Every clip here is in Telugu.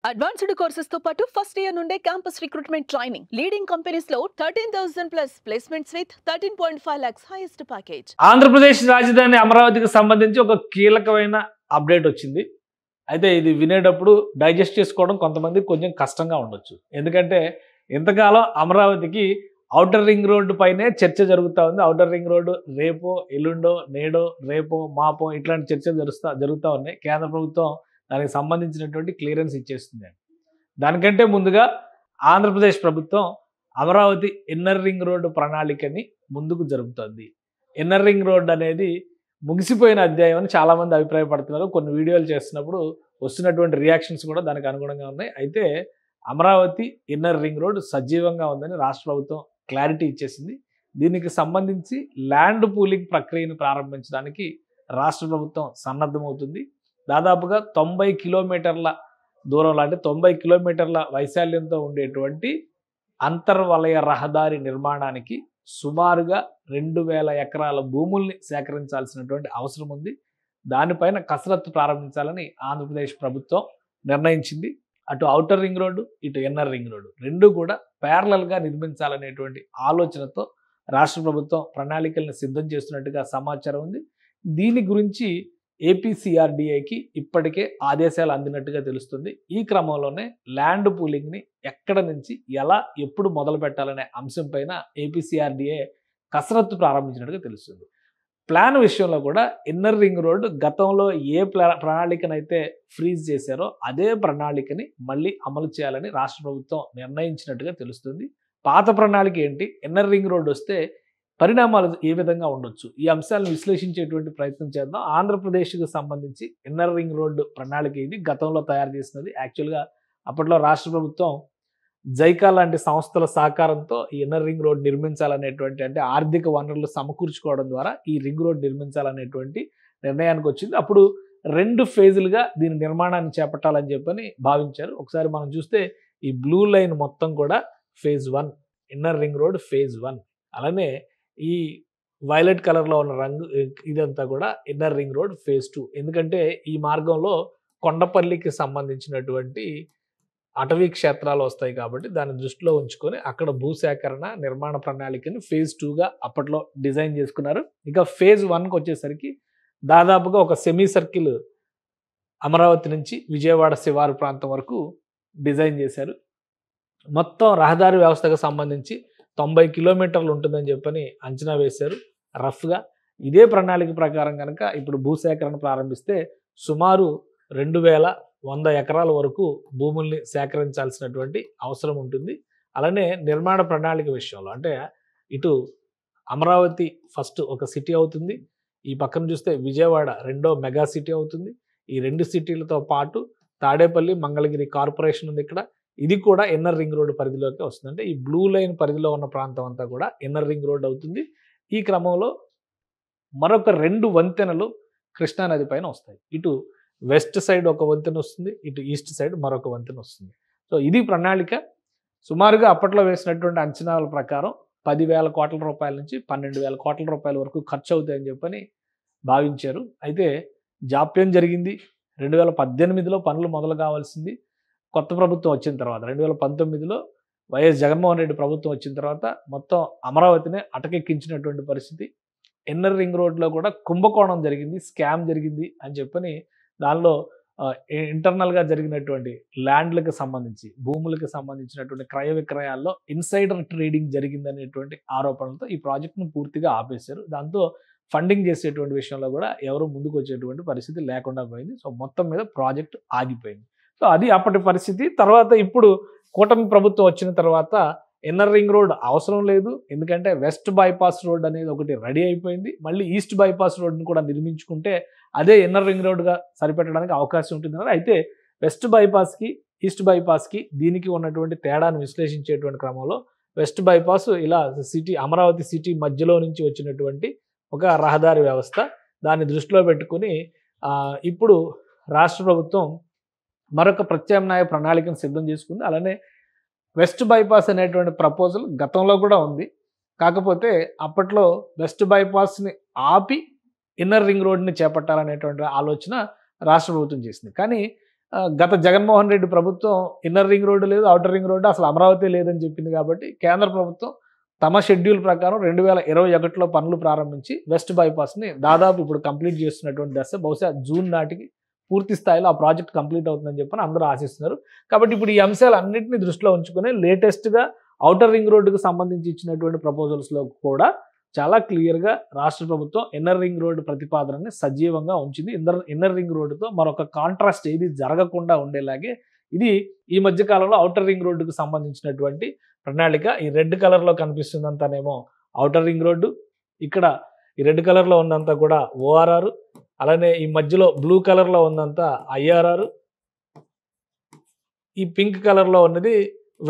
అడ్వాన్స్డ్ కోర్సెస్ తో పాటు ఫస్ట్ ఇయర్ నుండే campus recruitment training leading companies లో 13,000 plus placements with 13.5 lakhs highest package. Andhra Pradesh రాజధాని అమరావతికి సంబంధించి ఒక కీలకమైన అప్డేట్ వచ్చింది. అయితే ఇది వినేటప్పుడు డైజెస్ట్ చేసుకోవడం కొంతమందికి కొంచెం కష్టంగా ఉండొచ్చు. ఎందుకంటే ఇంతకాలం అమరావతికి ఔటర్ రింగ్ రోడ్డు పైనే చర్చ జరుగుతూ ఉంది. ఔటర్ రింగ్ రోడ్డు రేపో ఎల్లుండో నేడో రేపో మాపో ఇట్లాంటి చర్చలు జరుగుతూ ఉన్నాయి. కేంద్ర ప్రభుత్వం దానికి సంబంధించినటువంటి క్లియరెన్స్ ఇచ్చేస్తుంది. దానికంటే ముందుగా ఆంధ్రప్రదేశ్ ప్రభుత్వం అమరావతి ఇన్నర్ రింగ్ రోడ్డు ప్రణాళికని ముందుకు జరుపుతోంది. ఇన్నర్ రింగ్ రోడ్డు అనేది ముగిసిపోయిన అధ్యాయం అని చాలామంది అభిప్రాయపడుతున్నారు. కొన్ని వీడియోలు చేస్తున్నప్పుడు వస్తున్నటువంటి రియాక్షన్స్ కూడా దానికి అనుగుణంగా ఉన్నాయి. అయితే అమరావతి ఇన్నర్ రింగ్ రోడ్ సజీవంగా ఉందని రాష్ట్ర ప్రభుత్వం క్లారిటీ ఇచ్చేసింది. దీనికి సంబంధించి ల్యాండ్ పూలింగ్ ప్రక్రియను ప్రారంభించడానికి రాష్ట్ర ప్రభుత్వం సన్నద్ధమవుతుంది. దాదాపుగా 90 కిలోమీటర్ల దూరంలో అంటే 90 కిలోమీటర్ల వైశాల్యంతో ఉండేటువంటి అంతర్వలయ రహదారి నిర్మాణానికి సుమారుగా 2,000 ఎకరాల భూముల్ని సేకరించాల్సినటువంటి అవసరం ఉంది. దానిపైన కసరత్తు ప్రారంభించాలని ఆంధ్రప్రదేశ్ ప్రభుత్వం నిర్ణయించింది. అటు ఔటర్ రింగ్ రోడ్డు ఇటు ఇన్నర్ రింగ్ రోడ్డు రెండు కూడా ప్యారలల్గా నిర్మించాలనేటువంటి ఆలోచనతో రాష్ట్ర ప్రభుత్వం ప్రణాళికల్ని సిద్ధం చేస్తున్నట్టుగా సమాచారం ఉంది. దీని గురించి ఏపీసీఆర్డీఏకి ఇప్పటికే ఆదేశాలు అందినట్టుగా తెలుస్తుంది. ఈ క్రమంలోనే ల్యాండ్ పూలింగ్ని ఎక్కడ నుంచి ఎలా ఎప్పుడు మొదలు పెట్టాలనే అంశం పైన ఏపీసీఆర్డీఏ కసరత్తు ప్రారంభించినట్టుగా తెలుస్తుంది. ప్లాన్ విషయంలో కూడా ఇన్నర్ రింగ్ రోడ్డు గతంలో ఏ ప్రణాళికనైతే ఫ్రీజ్ చేశారో అదే ప్రణాళికని మళ్ళీ అమలు చేయాలని రాష్ట్ర ప్రభుత్వం నిర్ణయించినట్టుగా తెలుస్తుంది. పాత ప్రణాళిక ఏంటి, ఇన్నర్ రింగ్ రోడ్డు వస్తే పరిణామాలు ఏ విధంగా ఉండొచ్చు, ఈ అంశాలను విశ్లేషించేటువంటి ప్రయత్నం చేద్దాం. ఆంధ్రప్రదేశ్కి సంబంధించి ఇన్నర్ రింగ్ రోడ్డు ప్రణాళిక ఇది గతంలో తయారు చేసినది. యాక్చువల్గా అప్పట్లో రాష్ట్ర ప్రభుత్వం జైకా లాంటి సంస్థల సహకారంతో ఈ ఇన్నర్ రింగ్ రోడ్ నిర్మించాలనేటువంటి అంటే ఆర్థిక వనరులు సమకూర్చుకోవడం ద్వారా ఈ రింగ్ రోడ్ నిర్మించాలనేటువంటి నిర్ణయానికి వచ్చింది. అప్పుడు 2 ఫేజులుగా దీని నిర్మాణాన్ని చేపట్టాలని చెప్పని భావించారు. ఒకసారి మనం చూస్తే ఈ బ్లూ లైన్ మొత్తం కూడా phase 1 inner ring road phase 1, అలానే ఈ వైలెట్ కలర్లో ఉన్న రంగు ఇదంతా కూడా ఇన్నర్ రింగ్ రోడ్ ఫేజ్ 2. ఎందుకంటే ఈ మార్గంలో కొండపల్లికి సంబంధించినటువంటి అటవీ క్షేత్రాలు వస్తాయి కాబట్టి దాన్ని దృష్టిలో ఉంచుకొని అక్కడ భూసేకరణ నిర్మాణ ప్రణాళికని ఫేజ్ 2గా అప్పట్లో డిజైన్ చేసుకున్నారు. ఇక ఫేజ్ 1కి వచ్చేసరికి దాదాపుగా ఒక సెమీ సర్కిల్ అమరావతి నుంచి విజయవాడ శివారు ప్రాంతం వరకు డిజైన్ చేశారు. మొత్తం రహదారి వ్యవస్థకు సంబంధించి 90 కిలోమీటర్లు ఉంటుందని చెప్పని అంచనా వేశారు రఫ్గా. ఇదే ప్రణాళిక ప్రకారం కనుక ఇప్పుడు భూసేకరణ ప్రారంభిస్తే సుమారు 2,100 ఎకరాల వరకు భూముల్ని సేకరించాల్సినటువంటి అవసరం ఉంటుంది. అలానే నిర్మాణ ప్రణాళిక విషయంలో అంటే ఇటు అమరావతి ఫస్ట్ ఒక సిటీ అవుతుంది, ఈ పక్కన చూస్తే విజయవాడ రెండో మెగా సిటీ అవుతుంది. ఈ 2 సిటీలతో పాటు తాడేపల్లి మంగళగిరి కార్పొరేషన్ ఉంది ఇక్కడ, ఇది కూడా ఇన్నర్ రింగ్ రోడ్ పరిధిలోకి వస్తుంది. అంటే ఈ బ్లూ లైన్ పరిధిలో ఉన్న ప్రాంతం అంతా కూడా ఇన్నర్ రింగ్ రోడ్ అవుతుంది. ఈ క్రమంలో మరొక 2 వంతెనలు కృష్ణానది పైన వస్తాయి. ఇటు వెస్ట్ సైడ్ ఒక వంతెన వస్తుంది, ఇటు ఈస్ట్ సైడ్ మరొక వంతెన వస్తుంది. సో ఇది ప్రణాళిక. సుమారుగా అప్పట్లో వేసినటువంటి అంచనాల ప్రకారం 10,000 కోట్ల రూపాయల నుంచి 12,000 కోట్ల రూపాయల వరకు ఖర్చు అవుతాయని చెప్పని భావించారు. అయితే జాప్యం జరిగింది. 2018లో పనులు మొదలు కావాల్సింది. కొత్త ప్రభుత్వం వచ్చిన తర్వాత 2019లో వైఎస్ జగన్మోహన్ రెడ్డి ప్రభుత్వం వచ్చిన తర్వాత మొత్తం అమరావతిని అటకెక్కించినటువంటి పరిస్థితి. ఇన్నర్ రింగ్ రోడ్లో కూడా కుంభకోణం జరిగింది, స్కామ్ జరిగింది అని చెప్పని దానిలో ఇంటర్నల్గా జరిగినటువంటి ల్యాండ్లకు సంబంధించి భూములకు సంబంధించినటువంటి క్రయ విక్రయాల్లో ఇన్సైడర్ ట్రేడింగ్ జరిగిందనేటువంటి ఆరోపణలతో ఈ ప్రాజెక్టును పూర్తిగా ఆపేశారు. దాంతో ఫండింగ్ చేసేటువంటి విషయంలో కూడా ఎవరు ముందుకు వచ్చేటువంటి పరిస్థితి లేకుండా పోయింది. సో మొత్తం మీద ప్రాజెక్ట్ ఆగిపోయింది. సో అది అప్పటి పరిస్థితి. తర్వాత ఇప్పుడు కూటమి ప్రభుత్వం వచ్చిన తర్వాత ఇన్నర్ రింగ్ రోడ్ అవసరం లేదు, ఎందుకంటే వెస్ట్ బైపాస్ రోడ్ అనేది ఒకటి రెడీ అయిపోయింది. మళ్ళీ ఈస్ట్ బైపాస్ రోడ్ని కూడా నిర్మించుకుంటే అదే ఇన్నర్ రింగ్ రోడ్గా సరిపెట్టడానికి అవకాశం ఉంటుంది. అయితే వెస్ట్ బైపాస్కి ఈస్ట్ బైపాస్కి దీనికి ఉన్నటువంటి తేడాను విశ్లేషించేటువంటి క్రమంలో వెస్ట్ బైపాస్ ఇలా సిటీ అమరావతి సిటీ మధ్యలో నుంచి వచ్చినటువంటి ఒక రహదారి వ్యవస్థ, దాన్ని దృష్టిలో పెట్టుకుని ఇప్పుడు రాష్ట్ర ప్రభుత్వం మరొక ప్రత్యామ్నాయ ప్రణాళికను సిద్ధం చేసుకుంది. అలానే వెస్ట్ బైపాస్ అనేటువంటి ప్రపోజల్ గతంలో కూడా ఉంది. కాకపోతే అప్పట్లో వెస్ట్ బైపాస్ని ఆపి ఇన్నర్ రింగ్ రోడ్ని చేపట్టాలనేటువంటి ఆలోచన రాష్ట్ర ప్రభుత్వం చేసింది. కానీ గత జగన్మోహన్ రెడ్డి ప్రభుత్వం ఇన్నర్ రింగ్ రోడ్డు లేదు, ఔటర్ రింగ్ రోడ్డు, అసలు అమరావతి లేదని చెప్పింది. కాబట్టి కేంద్ర ప్రభుత్వం తమ షెడ్యూల్ ప్రకారం 2021లో పనులు ప్రారంభించి వెస్ట్ బైపాస్ని దాదాపు ఇప్పుడు కంప్లీట్ చేస్తున్నటువంటి దశ. బహుశా జూన్ నాటికి పూర్తి స్థాయిలో ఆ ప్రాజెక్ట్ కంప్లీట్ అవుతుందని చెప్పని అందరూ ఆశిస్తున్నారు. కాబట్టి ఇప్పుడు ఈ అంశాలన్నింటినీ దృష్టిలో ఉంచుకొని లేటెస్ట్గా ఔటర్ రింగ్ రోడ్డుకు సంబంధించి ఇచ్చినటువంటి ప్రపోజల్స్లో కూడా చాలా క్లియర్గా రాష్ట్ర ప్రభుత్వం ఇన్నర్ రింగ్ రోడ్డు ప్రతిపాదనని సజీవంగా ఉంచింది. ఇన్నర్ రింగ్ రోడ్డుతో మరొక కాంట్రాస్ట్ ఏది జరగకుండా ఉండేలాగే ఇది ఈ మధ్య కాలంలో ఔటర్ రింగ్ రోడ్డుకు సంబంధించినటువంటి ప్రణాళిక. ఈ రెడ్ కలర్లో కనిపిస్తుందంతానేమో ఔటర్ రింగ్ రోడ్డు, ఇక్కడ ఈ రెడ్ కలర్లో ఉన్నంతా కూడా ఓఆర్ఆర్, అలానే ఈ మధ్యలో బ్లూ కలర్లో ఉన్నంతా ఐఆర్ఆర్, ఈ పింక్ కలర్లో ఉన్నది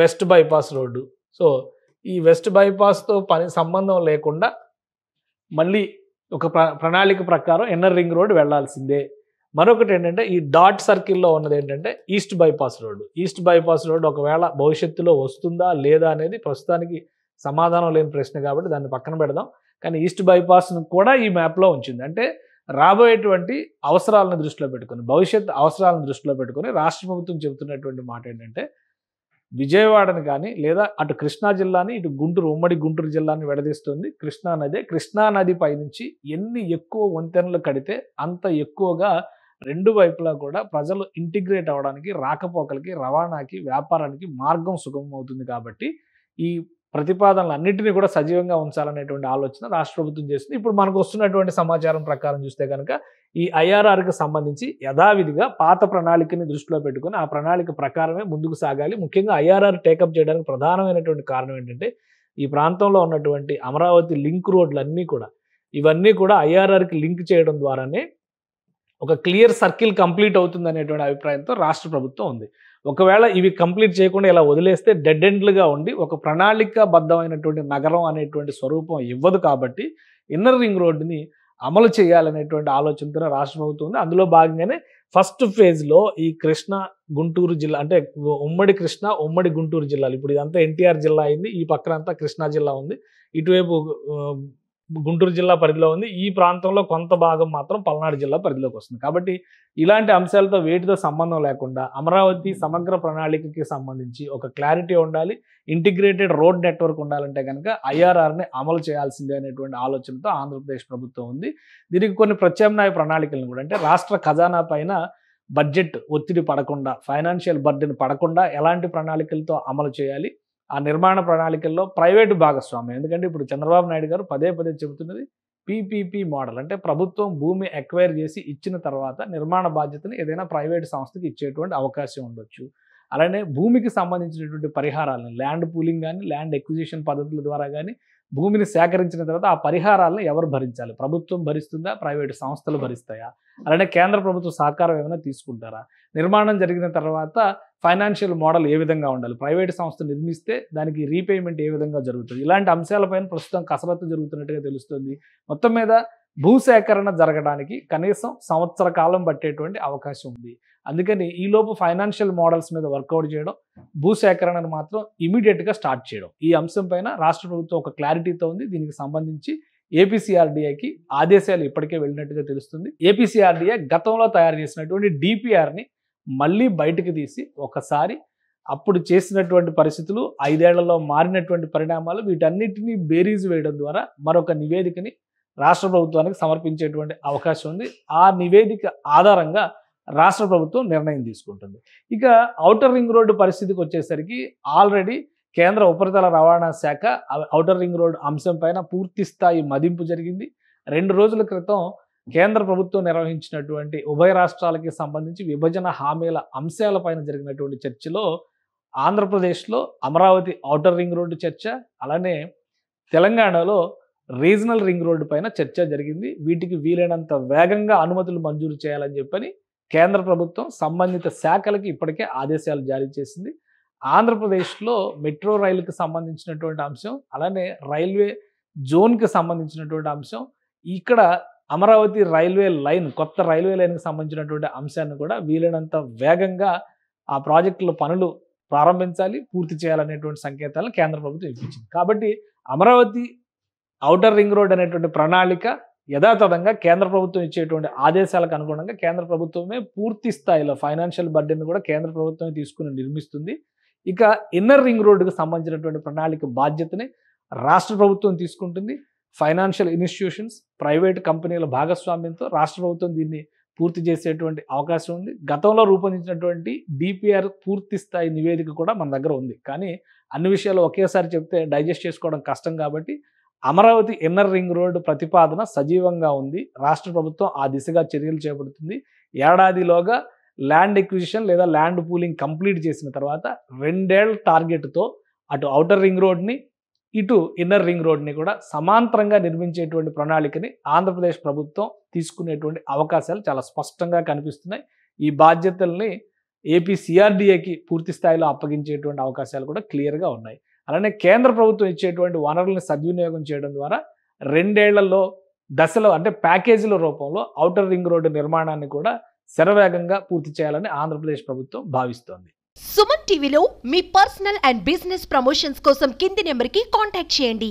వెస్ట్ బైపాస్ రోడ్డు. సో ఈ వెస్ట్ బైపాస్తో సంబంధం లేకుండా మళ్ళీ ఒక ప్రణాళిక ప్రకారం ఇన్నర్ రింగ్ రోడ్ వెళ్లాల్సిందే. మరొకటి ఏంటంటే ఈ డాట్ సర్కిల్లో ఉన్నది ఏంటంటే east bypass road. East bypass road ఒకవేళ భవిష్యత్తులో వస్తుందా లేదా అనేది ప్రస్తుతానికి సమాధానం లేని ప్రశ్న కాబట్టి దాన్ని పక్కన పెడదాం. కానీ ఈస్ట్ బైపాస్ను కూడా ఈ మ్యాప్లో ఉంచింది. అంటే రాబోయేటువంటి అవసరాలను దృష్టిలో పెట్టుకొని, భవిష్యత్ అవసరాలను దృష్టిలో పెట్టుకొని రాష్ట్ర ప్రభుత్వం చెబుతున్నటువంటి మాట ఏంటంటే విజయవాడని కానీ లేదా అటు కృష్ణా జిల్లాని ఇటు గుంటూరు, ఉమ్మడి గుంటూరు జిల్లాని విడదీస్తుంది కృష్ణా నది. కృష్ణా నది పైనుంచి ఎన్ని ఎక్కువ వంతెనలు కడితే అంత ఎక్కువగా రెండు వైపులా కూడా ప్రజలు ఇంటిగ్రేట్ అవ్వడానికి, రాకపోకలకి, రవాణాకి, వ్యాపారానికి మార్గం సుగమం అవుతుంది. కాబట్టి ఈ ప్రతిపాదనలు అన్నింటినీ కూడా సజీవంగా ఉంచాలనేటువంటి ఆలోచన రాష్ట్ర ప్రభుత్వం చేస్తుంది. ఇప్పుడు మనకు వస్తున్నటువంటి సమాచారం ప్రకారం చూస్తే కనుక ఈ ఐఆర్ఆర్కి సంబంధించి యథావిధిగా పాత ప్రణాళికని దృష్టిలో పెట్టుకొని ఆ ప్రణాళిక ప్రకారమే ముందుకు సాగాలి. ముఖ్యంగా ఐఆర్ఆర్ టేకప్ చేయడానికి ప్రధానమైనటువంటి కారణం ఏంటంటే ఈ ప్రాంతంలో ఉన్నటువంటి అమరావతి లింక్ రోడ్లన్నీ కూడా ఇవన్నీ కూడా ఐఆర్ఆర్కి లింక్ చేయడం ద్వారానే ఒక క్లియర్ సర్కిల్ కంప్లీట్ అవుతుంది అనేటువంటి అభిప్రాయంతో రాష్ట్ర ప్రభుత్వం ఉంది. ఒకవేళ ఇవి కంప్లీట్ చేయకుండా ఇలా వదిలేస్తే డెడ్ ఎండ్లుగా ఉండి ఒక ప్రణాళికాబద్ధమైనటువంటి నగరం అనేటువంటి స్వరూపం ఇవ్వదు. కాబట్టి ఇన్నర్ రింగ్ రోడ్డుని అమలు చేయాలనేటువంటి ఆలోచనతో రాష్ట్ర ప్రభుత్వం ఉంది. అందులో భాగంగానే ఫస్ట్ ఫేజ్లో ఈ కృష్ణా గుంటూరు జిల్లా, అంటే ఉమ్మడి కృష్ణా ఉమ్మడి గుంటూరు జిల్లాలు, ఇప్పుడు ఇదంతా ఎన్టీఆర్ జిల్లా అయింది, ఈ పక్కన అంతా కృష్ణా జిల్లా ఉంది, ఇటువైపు గుంటూరు జిల్లా పరిధిలో ఉంది, ఈ ప్రాంతంలో కొంత భాగం మాత్రం పల్నాడు జిల్లా పరిధిలోకి వస్తుంది. కాబట్టి ఇలాంటి అంశాలతో వేటితో సంబంధం లేకుండా అమరావతి సమగ్ర ప్రణాళికకి సంబంధించి ఒక క్లారిటీ ఉండాలి, ఇంటిగ్రేటెడ్ రోడ్ నెట్వర్క్ ఉండాలంటే కనుక ఐఆర్ఆర్ని అమలు చేయాల్సిందే అనేటువంటి ఆలోచనతో ఆంధ్రప్రదేశ్ ప్రభుత్వం ఉంది. దీనికి కొన్ని ప్రత్యామ్నాయ ప్రణాళికలను కూడా, అంటే రాష్ట్ర ఖజానా పైన బడ్జెట్ ఒత్తిడి పడకుండా, ఫైనాన్షియల్ బర్డెన్ పడకుండా ఎలాంటి ప్రణాళికలతో అమలు చేయాలి, ఆ నిర్మాణ ప్రణాళికల్లో ప్రైవేటు భాగస్వామ్యం. ఎందుకంటే ఇప్పుడు చంద్రబాబు నాయుడు గారు పదే పదే చెబుతున్నది పీపీపీ మోడల్, అంటే ప్రభుత్వం భూమి ఎక్వైర్ చేసి ఇచ్చిన తర్వాత నిర్మాణ బాధ్యతని ఏదైనా ప్రైవేట్ సంస్థకి ఇచ్చేటువంటి అవకాశం ఉండొచ్చు. అలానే భూమికి సంబంధించినటువంటి పరిహారాలను ల్యాండ్ పూలింగ్ కానీ ల్యాండ్ ఎక్విజిషన్ పద్ధతుల ద్వారా కానీ భూమిని సేకరించిన తర్వాత ఆ పరిహారాలను ఎవరు భరించాలి? ప్రభుత్వం భరిస్తుందా, ప్రైవేటు సంస్థలు భరిస్తాయా? అలానే కేంద్ర ప్రభుత్వ సహకారం ఏమైనా తీసుకుంటారా? నిర్మాణం జరిగిన తర్వాత ఫైనాన్షియల్ మోడల్ ఏ విధంగా ఉండాలి? ప్రైవేటు సంస్థ నిర్మిస్తే దానికి రీపేమెంట్ ఏ విధంగా జరుగుతుంది? ఇలాంటి అంశాలపైన ప్రస్తుతం కసరత్తు జరుగుతున్నట్టుగా తెలుస్తుంది. మొత్తం మీద భూసేకరణ జరగడానికి కనీసం సంవత్సర కాలం పట్టేటువంటి అవకాశం ఉంది. అందుకని ఈలోపు ఫైనాన్షియల్ మోడల్స్ మీద వర్కౌట్ చేయడం, భూసేకరణను మాత్రం ఇమీడియట్గా స్టార్ట్ చేయడం, ఈ అంశం పైన రాష్ట్ర ప్రభుత్వం ఒక క్లారిటీతో ఉంది. దీనికి సంబంధించి ఏపీసీఆర్డీఏకి ఆదేశాలు ఇప్పటికే వెళ్ళినట్టుగా తెలుస్తుంది. ఏపీసీఆర్డీఏ గతంలో తయారు చేసినటువంటి డిపిఆర్ని మళ్ళీ బయటకు తీసి ఒకసారి అప్పుడు చేసినటువంటి పరిస్థితులు, 5 ఏళ్లలో మారినటువంటి పరిణామాలు, వీటన్నిటినీ బేరీజ్ వేయడం ద్వారా మరొక నివేదికని రాష్ట్ర ప్రభుత్వానికి సమర్పించేటువంటి అవకాశం ఉంది. ఆ నివేదిక ఆధారంగా రాష్ట్ర ప్రభుత్వం నిర్ణయం తీసుకుంటుంది. ఇక ఔటర్ రింగ్ రోడ్డు పరిస్థితికి వచ్చేసరికి ఆల్రెడీ కేంద్ర ఉపరితల రవాణా శాఖ ఔటర్ రింగ్ రోడ్ అంశం పైన పూర్తి స్థాయి మదింపు జరిగింది. 2 రోజుల క్రితం కేంద్ర ప్రభుత్వం నిర్వహించినటువంటి ఉభయ రాష్ట్రాలకి సంబంధించి విభజన హామీల అంశాలపైన జరిగినటువంటి చర్చలో ఆంధ్రప్రదేశ్లో అమరావతి ఔటర్ రింగ్ రోడ్డు చర్చ, అలానే తెలంగాణలో రీజనల్ రింగ్ రోడ్డు పైన చర్చ జరిగింది. వీటికి వీలైనంత వేగంగా అనుమతులు మంజూరు చేయాలని చెప్పని కేంద్ర ప్రభుత్వం సంబంధిత శాఖలకి ఇప్పటికే ఆదేశాలు జారీ చేసింది. ఆంధ్రప్రదేశ్లో మెట్రో రైలుకి సంబంధించినటువంటి అంశం, అలానే రైల్వే జోన్కి సంబంధించినటువంటి అంశం, ఇక్కడ అమరావతి రైల్వే లైన్, కొత్త రైల్వే లైన్కి సంబంధించినటువంటి అంశాన్ని కూడా వీలైనంత వేగంగా ఆ ప్రాజెక్టుల పనులు ప్రారంభించాలి, పూర్తి చేయాలనేటువంటి సంకేతాలను కేంద్ర ప్రభుత్వం ఇప్పించింది. కాబట్టి అమరావతి ఔటర్ రింగ్ రోడ్ అనేటువంటి ప్రణాళిక యథాతథంగా కేంద్ర ప్రభుత్వం ఇచ్చేటువంటి ఆదేశాలకు అనుగుణంగా కేంద్ర ప్రభుత్వమే పూర్తి స్థాయిలో ఫైనాన్షియల్ బర్డెన్ కూడా కేంద్ర ప్రభుత్వమే తీసుకుని నిర్మిస్తుంది. ఇక ఇన్నర్ రింగ్ రోడ్డుకు సంబంధించినటువంటి ప్రణాళిక బాధ్యతని రాష్ట్ర ప్రభుత్వం తీసుకుంటుంది. ఫైనాన్షియల్ ఇన్స్టిట్యూషన్స్, ప్రైవేట్ కంపెనీల భాగస్వామ్యంతో రాష్ట్ర ప్రభుత్వం దీన్ని పూర్తి చేసేటువంటి అవకాశం ఉంది. గతంలో రూపొందించినటువంటి డిపిఆర్ పూర్తి స్థాయి నివేదిక కూడా మన దగ్గర ఉంది. కానీ అన్ని విషయాలు ఒకేసారి చెప్తే డైజెస్ట్ చేసుకోవడం కష్టం కాబట్టి అమరావతి ఇన్నర్ రింగ్ రోడ్డు ప్రతిపాదన సజీవంగా ఉంది. రాష్ట్ర ప్రభుత్వం ఆ దిశగా చర్యలు చేపడుతుంది. ఏడాదిలోగా ల్యాండ్ ఎక్విజిషన్ లేదా ల్యాండ్ పూలింగ్ కంప్లీట్ చేసిన తర్వాత 2 ఏళ్ల టార్గెట్తో అటు ఔటర్ రింగ్ రోడ్ని ఇటు ఇన్నర్ రింగ్ రోడ్ని కూడా సమాంతరంగా నిర్మించేటువంటి ప్రణాళికని ఆంధ్రప్రదేశ్ ప్రభుత్వం తీసుకునేటువంటి అవకాశాలు చాలా స్పష్టంగా కనిపిస్తున్నాయి. ఈ బాధ్యతల్ని ఏపీ సిఆర్డీఏకి పూర్తి స్థాయిలో అప్పగించేటువంటి అవకాశాలు కూడా క్లియర్గా ఉన్నాయి. అలానే కేంద్ర ప్రభుత్వం ఇచ్చేటువంటి వనరుల్ని సద్వినియోగం చేయడం ద్వారా 2 ఏళ్లలో దశలో అంటే ప్యాకేజీల రూపంలో ఔటర్ రింగ్ రోడ్డు నిర్మాణాన్ని కూడా శరవేగంగా పూర్తి చేయాలని ఆంధ్రప్రదేశ్ ప్రభుత్వం భావిస్తోంది. సుమన్ టీవీలో మీ పర్సనల్ అండ్ బిజినెస్ ప్రమోషన్స్ కోసం కింది నెంబర్కి కాంటాక్ట్ చేయండి.